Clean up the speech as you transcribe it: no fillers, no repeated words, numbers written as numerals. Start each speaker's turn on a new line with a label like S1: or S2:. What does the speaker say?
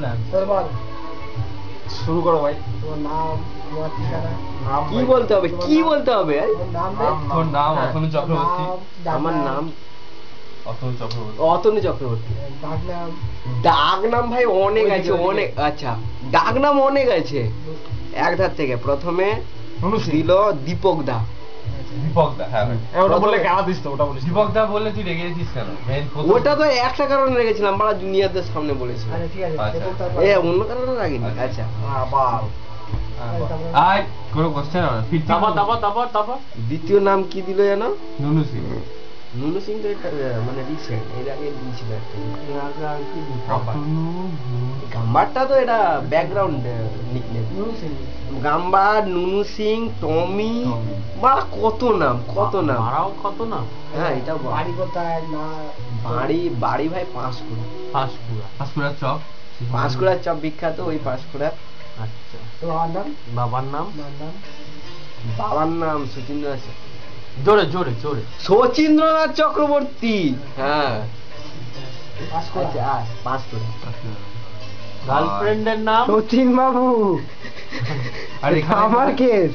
S1: Plan.
S2: শুরু করো ভাই।
S3: তোমার নাম, তোমার ঠিকানা,
S4: কি বলতে হবে, কি বলতে হবে?
S3: তোমার নাম,
S1: তোর নাম
S4: হ্যাঁ।
S1: অতনু চক্রবর্তী।
S4: আমার নাম
S1: অতনু চক্রবর্তী।
S4: অতনু চক্রবর্তী।
S3: ডাক নাম,
S4: ডাক নাম ভাই অনেক আছে, অনেক। আচ্ছা, ডাক নাম অনেক আছে। এক ধার থেকে প্রথমে দিল দীপক দা।
S1: দীপক দা, হ্যাঁ ভাই।
S2: ওটা বললে গালা দিস তো, ওটা বলিস।
S1: দীপক দা বললে তুই রেগে গেছিস কেন?
S4: ওটা তো একটা কারণে রেখেছিলাম, বড় জুনিয়রদের সামনে বলেছি।
S3: আচ্ছা ঠিক আছে,
S1: আচ্ছা।
S3: দেখুন তারপর।
S4: অন্য কারণে রাখিনি। আচ্ছা,
S2: আবার
S1: আয় কোনো কোশ্চেন হবে তারপর
S4: দ্বিতীয় নাম কি দিল জানো?
S1: নুনু সিং।
S4: নুনু সিং তো এটা মানে রিসেন্ট, এর আগে দিয়েছিল একটা। গাম্বারটা তো এটা ব্যাকগ্রাউন্ড নিকনেম। গাম্বার, নুনু সিং, টমি, বা কত নাম, কত নাম।
S1: কত নাম?
S4: হ্যাঁ, এটা
S3: বাড়ি কোথায় না?
S4: বাড়ি ভাই পাঁশকুড়া।
S1: পাঁশকুড়ার চপ।
S4: পাঁশকুড়ার চপ বিখ্যাত, ওই পাঁশকুড়া।
S1: আচ্ছা।
S3: তোমার নাম?
S1: বাবার নাম?
S3: তোমার নাম?
S4: বাবার নাম সচিন্দ্রনাথ।
S1: জোরে
S4: শচীন্দ্রনাথ চক্রবর্তী। হ্যাঁ,
S3: পাঁশকুড়া।
S4: আচ্ছা, পাঁশকুড়া।
S1: গার্লফ্রেন্ডের নাম?
S4: সচিন বাবু।
S1: আরে
S4: আমার কেস।